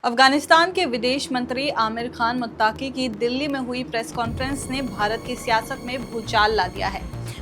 अफगानिस्तान के विदेश मंत्री आमिर खान मुत्ताकी की दिल्ली में हुई प्रेस कॉन्फ्रेंस ने भारत की सियासत में भूचाल ला दिया है।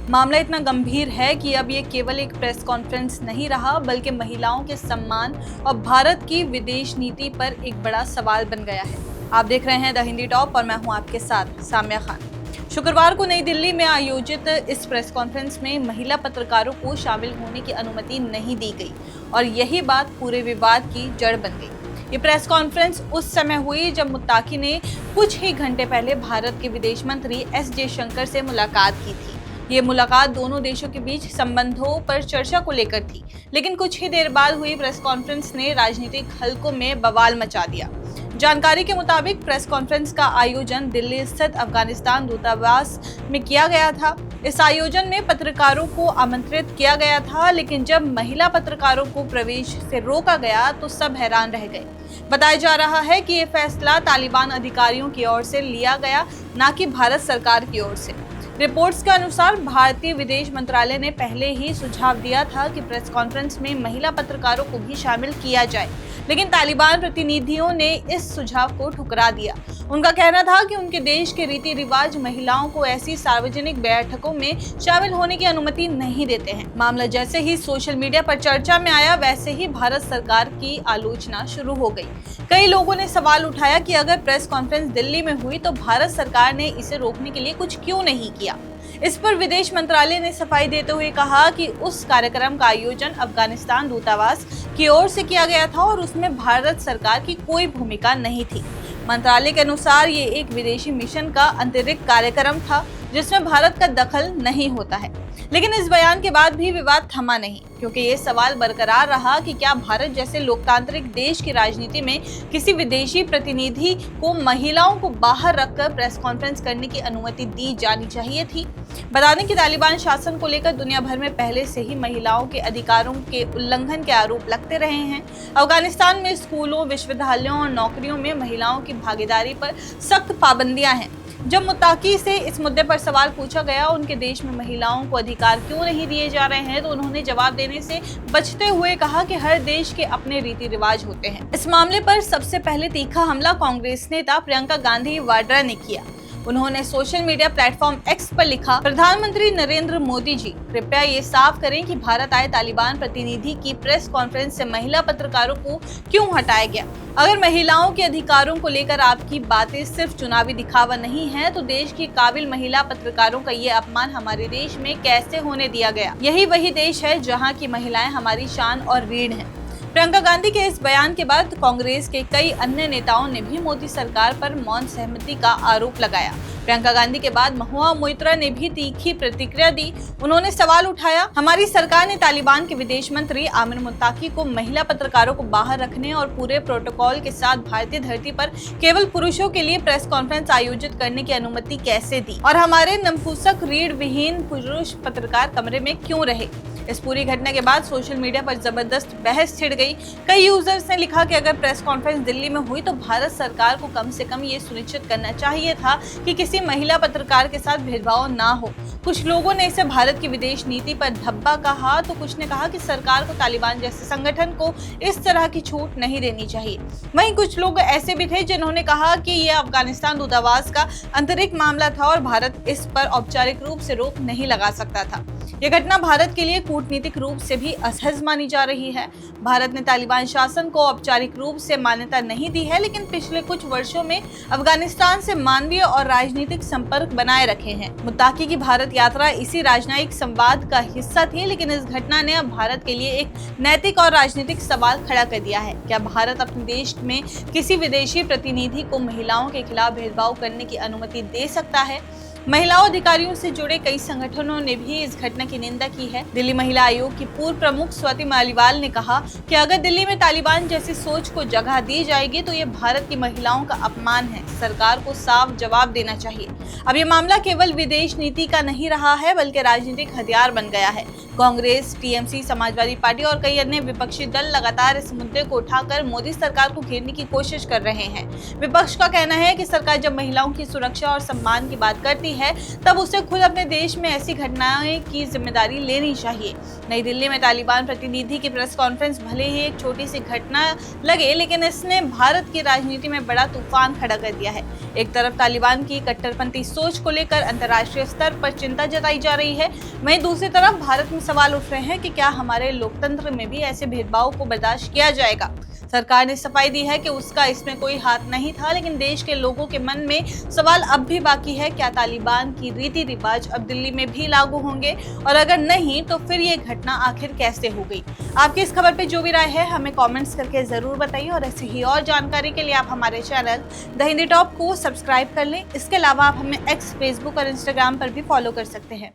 मामला इतना गंभीर है कि अब ये केवल एक प्रेस कॉन्फ्रेंस नहीं रहा, बल्कि महिलाओं के सम्मान और भारत की विदेश नीति पर एक बड़ा सवाल बन गया है। आप देख रहे हैं द हिंदी टॉप और मैं हूं आपके साथ साम्या खान। शुक्रवार को नई दिल्ली में आयोजित इस प्रेस कॉन्फ्रेंस में महिला पत्रकारों को शामिल होने की अनुमति नहीं दी गई और यही बात पूरे विवाद की जड़ बन गई। ये प्रेस कॉन्फ्रेंस उस समय हुई जब मुत्ताकी ने कुछ ही घंटे पहले भारत के विदेश मंत्री एस जयशंकर से मुलाकात की थी। ये मुलाकात दोनों देशों के बीच संबंधों पर चर्चा को लेकर थी, लेकिन कुछ ही देर बाद हुई प्रेस कॉन्फ्रेंस ने राजनीतिक हलकों में बवाल मचा दिया। जानकारी के मुताबिक प्रेस कॉन्फ्रेंस का आयोजन दिल्ली स्थित अफगानिस्तान दूतावास में किया गया था। इस आयोजन में पत्रकारों को आमंत्रित किया गया था, लेकिन जब महिला पत्रकारों को प्रवेश से रोका गया तो सब हैरान रह गए। बताया जा रहा है कि ये फैसला तालिबान अधिकारियों की ओर से लिया गया, न कि भारत सरकार की ओर से। रिपोर्ट्स के अनुसार भारतीय विदेश मंत्रालय ने पहले ही सुझाव दिया था कि प्रेस कॉन्फ्रेंस में महिला पत्रकारों को भी शामिल किया जाए, लेकिन तालिबान प्रतिनिधियों ने इस सुझाव को ठुकरा दिया। उनका कहना था कि उनके देश के रीति रिवाज महिलाओं को ऐसी सार्वजनिक बैठकों में शामिल होने की अनुमति नहीं देते हैं। मामला जैसे ही सोशल मीडिया पर चर्चा में आया, वैसे ही भारत सरकार की आलोचना शुरू हो गई। कई लोगों ने सवाल उठाया कि अगर प्रेस कॉन्फ्रेंस दिल्ली में हुई तो भारत सरकार ने इसे रोकने के लिए कुछ क्यों नहीं किया। इस पर विदेश मंत्रालय ने सफाई देते हुए कहा कि उस कार्यक्रम का आयोजन अफगानिस्तान दूतावास की ओर से किया गया था और उसमें भारत सरकार की कोई भूमिका नहीं थी। मंत्रालय के अनुसार ये एक विदेशी मिशन का अतिरिक्त कार्यक्रम था जिसमें भारत का दखल नहीं होता है। लेकिन इस बयान के बाद भी विवाद थमा नहीं, क्योंकि ये सवाल बरकरार रहा कि क्या भारत जैसे लोकतांत्रिक देश की राजनीति में किसी विदेशी प्रतिनिधि को महिलाओं को बाहर रखकर प्रेस कॉन्फ्रेंस करने की अनुमति दी जानी चाहिए थी। बता दें कि तालिबान शासन को लेकर दुनिया भर में पहले से ही महिलाओं के अधिकारों के उल्लंघन के आरोप लगते रहे हैं। अफगानिस्तान में स्कूलों, विश्वविद्यालयों और नौकरियों में महिलाओं की भागीदारी पर सख्त पाबंदियां हैं। जब मुत्ताकी से इस मुद्दे पर सवाल पूछा गया, उनके देश में महिलाओं को अधिकार क्यों नहीं दिए जा रहे हैं, तो उन्होंने जवाब देने से बचते हुए कहा कि हर देश के अपने रीति रिवाज होते हैं। इस मामले पर सबसे पहले तीखा हमला कांग्रेस नेता प्रियंका गांधी वाड्रा ने किया। उन्होंने सोशल मीडिया प्लेटफॉर्म एक्स पर लिखा, प्रधानमंत्री नरेंद्र मोदी जी, कृपया ये साफ करें कि भारत आए तालिबान प्रतिनिधि की प्रेस कॉन्फ्रेंस से महिला पत्रकारों को क्यों हटाया गया। अगर महिलाओं के अधिकारों को लेकर आपकी बातें सिर्फ चुनावी दिखावा नहीं है, तो देश की काबिल महिला पत्रकारों का ये अपमान हमारे देश में कैसे होने दिया गया। यही वही देश है जहाँ की महिलाएं हमारी शान और रीढ़ है। प्रियंका गांधी के इस बयान के बाद कांग्रेस के कई अन्य नेताओं ने भी मोदी सरकार पर मौन सहमति का आरोप लगाया। प्रियंका गांधी के बाद महुआ मोइत्रा ने भी तीखी प्रतिक्रिया दी। उन्होंने सवाल उठाया, हमारी सरकार ने तालिबान के विदेश मंत्री आमिर मुत्ताकी को महिला पत्रकारों को बाहर रखने और पूरे प्रोटोकॉल के साथ भारतीय धरती पर केवल पुरुषों के लिए प्रेस कॉन्फ्रेंस आयोजित करने की अनुमति कैसे दी, और हमारे नपुंसक रीढ़ विहीन पुरुष पत्रकार कमरे में क्यों रहे। इस पूरी घटना के बाद सोशल मीडिया पर जबरदस्त बहस छिड़ गई। कई यूजर्स ने लिखा कि अगर प्रेस कॉन्फ्रेंस दिल्ली में हुई तो भारत सरकार को कम से कम ये सुनिश्चित करना चाहिए था कि किसी महिला पत्रकार के साथ भेदभाव ना हो। कुछ लोगों ने इसे भारत की विदेश नीति पर धब्बा कहा, तो कुछ ने कहा कि सरकार को तालिबान जैसे संगठन को इस तरह की छूट नहीं देनी चाहिए। वहीं कुछ लोग ऐसे भी थे जिन्होंने कहा कि यह अफगानिस्तान दूतावास का आंतरिक मामला था और भारत इस पर औपचारिक रूप से रोक नहीं लगा सकता था। यह घटना भारत के लिए कूटनीतिक रूप से भी असहज मानी जा रही है। भारत ने तालिबान शासन को औपचारिक रूप से मान्यता नहीं दी है, लेकिन पिछले कुछ वर्षों में अफगानिस्तान से मानवीय और राजनीतिक संपर्क बनाए रखे हैं। मुत्ताकी की भारत यात्रा इसी राजनयिक संवाद का हिस्सा थी, लेकिन इस घटना ने अब भारत के लिए एक नैतिक और राजनीतिक सवाल खड़ा कर दिया है। क्या भारत अपने देश में किसी विदेशी प्रतिनिधि को महिलाओं के खिलाफ भेदभाव करने की अनुमति दे सकता है? महिलाओं अधिकारियों से जुड़े कई संगठनों ने भी इस घटना की निंदा की है। दिल्ली महिला आयोग की पूर्व प्रमुख स्वाति मालीवाल ने कहा कि अगर दिल्ली में तालिबान जैसी सोच को जगह दी जाएगी तो ये भारत की महिलाओं का अपमान है। सरकार को साफ जवाब देना चाहिए। अब ये मामला केवल विदेश नीति का नहीं रहा है, बल्कि राजनीतिक हथियार बन गया है। कांग्रेस, टीएमसी, समाजवादी पार्टी और कई अन्य विपक्षी दल लगातार इस मुद्दे को उठाकर मोदी सरकार को घेरने की कोशिश कर रहे हैं। विपक्ष का कहना है कि सरकार जब महिलाओं की सुरक्षा और सम्मान की बात करती है तब उसे खुद अपने देश में ऐसी घटनाएं की जिम्मेदारी लेनी चाहिए। नई दिल्ली में तालिबान प्रतिनिधि की प्रेस कॉन्फ्रेंस भले ही एक छोटी सी घटना लगे, लेकिन इसने भारत की राजनीति में बड़ा तूफान खड़ा कर दिया है। एक तरफ तालिबान की कट्टरपंथी सोच को लेकर अंतर्राष्ट्रीय स्तर पर चिंता जताई जा रही है, वहीं दूसरी तरफ भारत में सवाल उठ रहे हैं कि क्या हमारे लोकतंत्र में भी ऐसे भेदभाव को बर्दाश्त किया जाएगा। सरकार ने सफाई दी है कि उसका इसमें कोई हाथ नहीं था, लेकिन देश के लोगों के मन में सवाल अब भी बाकी है, क्या तालिबान की रीति रिवाज अब दिल्ली में भी लागू होंगे, और अगर नहीं तो फिर ये घटना आखिर कैसे हो गई। आपकी इस खबर पे जो भी राय है हमें कमेंट्स करके जरूर बताइए, और ऐसी ही और जानकारी के लिए आप हमारे चैनल द हिंदी टॉप को सब्सक्राइब कर लें। इसके अलावा आप हमें एक्स, फेसबुक और इंस्टाग्राम पर भी फॉलो कर सकते हैं।